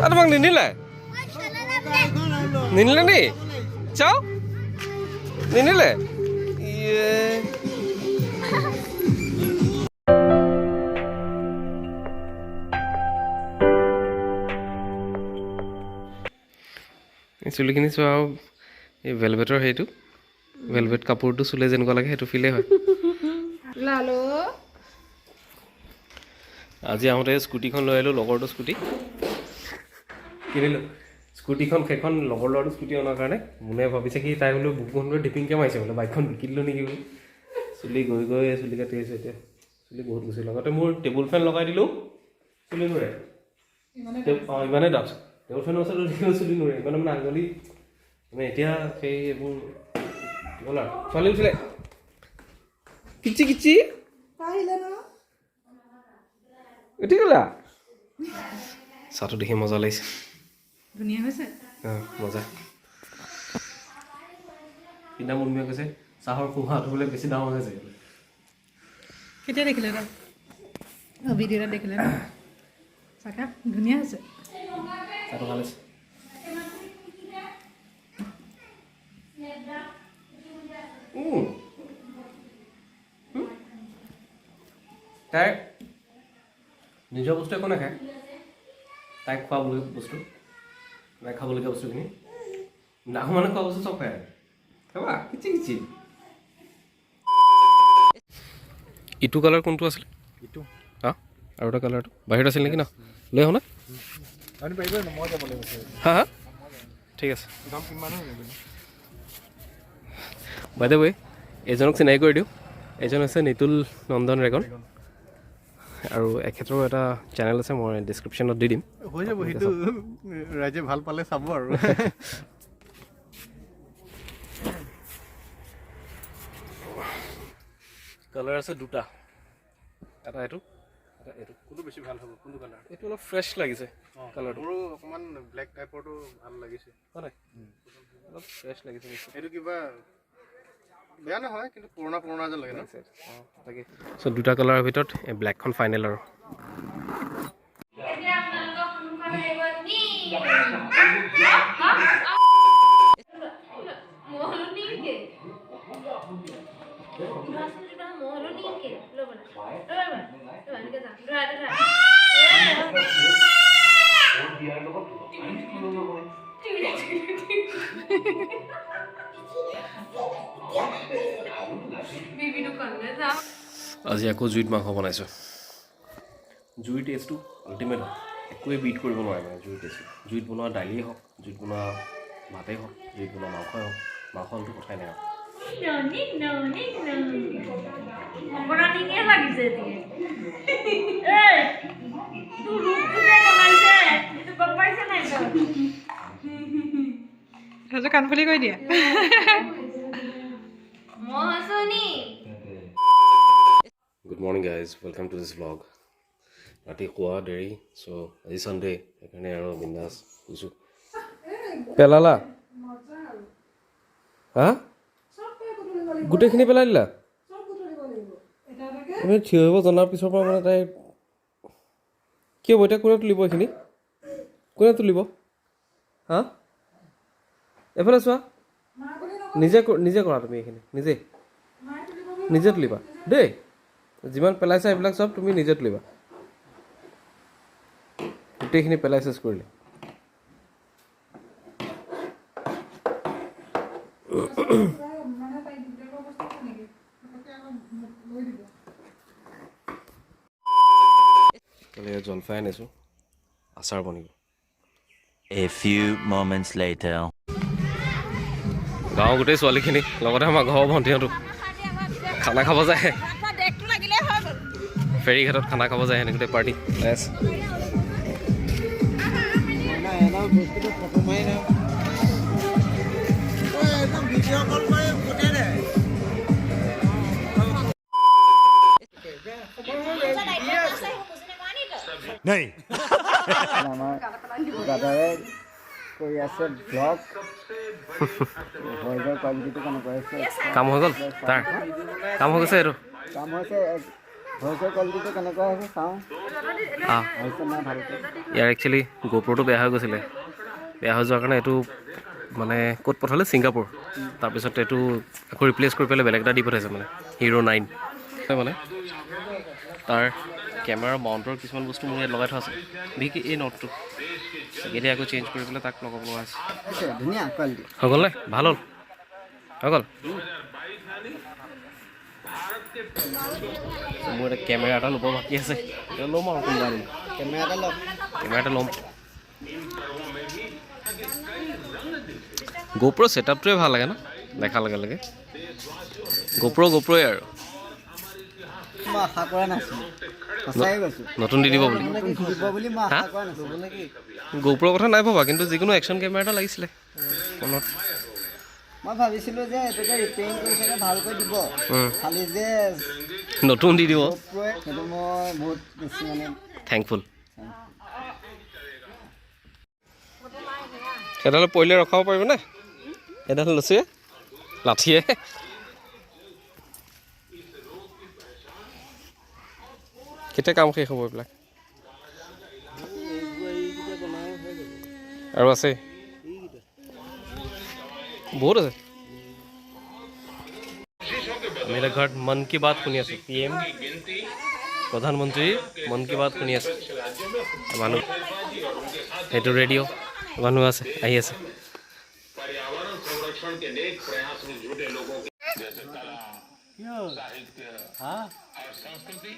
তোমাক নিনিলে নিনিলে নি চাও নিনিলে চুলিখিনি চোৱা আৰু এই ভেলভেটৰ সেইটো ভেলভেট কাপোৰটো চুলে যেনেকুৱা লাগে সেইটো ফিলেই হয় আজি আহোঁতে স্কুটিখন লৈ আহিলোঁ লগৰটো স্কুটি কিনিলোঁ স্কুটিখন সেইখন লগৰ ল'ৰাটো স্কুটি অনাৰ কাৰণে মোনে ভাবিছে কি তাই বোলো বুকুখনলৈ ডিপিংকৈ মাৰিছে বোলে বাইকখন বিকি দিলোঁ নেকি বোলো চুলি গৈ গৈ চুলি কাটি আহিছোঁ এতিয়া চুলি বহুত গুচি লগতে মোৰ টেবুল ফেন লগাই দিলোঁ চুলি নুৰে অঁ ইমানেই ডাঠ টেবুল ফেনৰ ওচৰত দেখিলোঁ চুলি নুৰে ইমানে মানে আঙুলি মানে এতিয়া সেই এইবোৰ গ'ল আৰু ছোৱালী উঠিলে কিচি কিচি উঠি গ'লা চাহটো দেখি মজা লাগিছে ধুনীয়া হৈছে মজা কিনা মুৰ্মীয়ে কৈছে চাহৰ কুঁহাটো বোলে বেছি ডাঙৰ হৈছে কেতিয়া দেখিলে তই ভিডিঅ'ত দেখিলে ন চাহকাপ ধুনীয়া হৈছে চাহটো ভাল হৈছে তাই নিজৰ বস্তু একো নাখায় তাইক খোৱাবলগীয়া বস্তু তাই খাবলগীয়া বস্তুখিনি ডাঙৰ মানুহে খোৱা বস্তু চব খায় খাবা কিচি কিচি ইটো কালাৰ কোনটো আছিলে ইটো হা আৰু এটা কালাৰটো বাহিৰত আছিল নেকি ন লৈ আহোঁ না হা হা ঠিক আছে বাই দ্য ৱে এজনক চিনাকি কৰি দিওঁ এজন হৈছে নিতুল নন্দন ৰেগন আৰু এখেতৰো এটা চেনেল আছে মই ডিছক্ৰিপশ্যনত দি দিম হৈ যাব সেইটো ৰাইজে ভাল পালে চাব আৰু কালাৰ আছে দুটা এটা এইটো এটা এইটো কোনটো বেছি ভাল হ'ব কোনটো কালাৰ এইটো অলপ ফ্ৰেছ লাগিছে কালাৰটো মোৰো অকণমান ব্লেক টাইপৰটো ভাল লাগিছে হয় অলপ ফ্ৰেছ লাগিছে এইটো কিবা বেয়া নহয় কিন্তু পুৰণা পুৰণা যেন লাগে ন তাকে চ' দুটা কালাৰৰ ভিতৰত এই ব্লেকখন ফাইনেল আৰু আজি আকৌ জুইত মাংস বনাইছোঁ জুইৰ টেষ্টটো আল্টিমেট হয় একোৱে বিট কৰিব নোৱাৰে মানে জুইৰ টেষ্টটো জুইত বনোৱা দালিয়েই হওক জুইত বনোৱা ভাতেই হওক জুইত বনোৱা মাংসই হওক মাংসটো কথাই নাই আৰু কাণ ফুলি কৈ দিয়া good morning guys welcome to this blog ৰাতি খোৱা দেৰি চ' আজি ছানডে সেইকাৰণে আৰু বিন্দাছ শুইছোঁ পেলালা হা গোটেইখিনি পেলাই দিলা তুমি থিয় হ'ব জনাৰ পিছৰ পৰা মানে তাই কি হ'ব এতিয়া কোনে তুলিব এইখিনি কোনে তুলিব হা এইফালে চোৱা নিজে কৰা তুমি এইখিনি নিজে তুলিবা দেই যিমান পেলাইছা এইবিলাক চব তুমি নিজে তুলিবা গোটেইখিনি পেলাই চেছ কৰিলে জলফাই আনিছোঁ আচাৰ বনিব A few moments later. গাঁৱৰ গোটেই ছোৱালীখিনি লগতে আমাৰ ঘৰৰ ভণ্টিহঁতো খানা খাব যায় ফেৰী ঘাটত খানা খাব যায় সেনে গোটেই পাৰ্টি नहीं দাদাৰে কৰি আছে ব্লগ হৈ গ'ল কোৱালিটিটো কেনেকুৱা হৈছে কাম হৈ গ'ল তাৰ কাম হৈ গৈছে এইটো কাম হৈছে ভইচৰ কোৱালিটিটো কেনেকুৱা হৈছে চাওঁ হৈছে নাই ভালকৈ ইয়াৰ একচুৱেলি গোপ্ৰটো বেয়া হৈ গৈছিলে বেয়া হৈ যোৱাৰ কাৰণে এইটো মানে ক'ত পঠালে ছিংগাপুৰ তাৰপিছত এইটো আকৌ ৰিপ্লেচ কৰি পেলাই বেলেগ এটা দি পঠাইছে মানে হিৰ' 9 মানে তাৰ কেমেৰাৰ মাউণ্টৰ কিছুমান বস্তু মোৰ ইয়াত লগাই থোৱা আছে বিশেষকৈ এই নটটো এতিয়া আকৌ চেঞ্জ কৰি পেলাই তাক লগাব লগা আছে ধুনীয়া কোৱালিটি হৈ গ'ল নে ভাল হ'ল হৈ গ'ল মোৰ এটা কেমেৰা এটা ল'ব বাকী আছে এতিয়া ল'ম আৰু কোনোবা এদিন কেমেৰা এটা ল'ম গোপ্ৰ ছেটআপটোৱে ভাল লাগে ন দেখাৰ লগে লগে গোপ্ৰই আৰু মই আশা কৰা নাছিলোঁ সঁচাই কৈছোঁ নতুন দি দিব বুলি দিব বুলি মই আশা কৰা নাছিলোঁ নেকি গোপ্ৰৰ কথা নাই ভবা কিন্তু যিকোনো একশ্যন কেমেৰা এটা লাগিছিলে ফোনত মই ভাবিছিলোঁ যে এইটোকে ৰিপেয়াৰিং কৰি চাগে ভালকৈ দিব খালি যে নতুন দি দিব গোপ্ৰ'য়ে সেইটো মই বহুত বেছি মানে থেংকফুল সেইডালে পৰিলে ৰখাব পাৰিবনে সেইডাল লচুৱে লাঠিয়ে কেতিয়া কাম শেষ হ'ব এইবিলাক আৰু আছে বহুত আছে আমি এতিয়া ঘৰত মন কি বাত শুনি আছোঁ PM প্ৰধানমন্ত্ৰীৰ মন কি বাত শুনি আছোঁ মানুহ সেইটো ৰেডিঅ' মানুহ আছে আহি আছে पर्यावरण संरक्षण के नेक प्रयास में जुटे लोगों के जैसे कला साहित्य और संस्कृति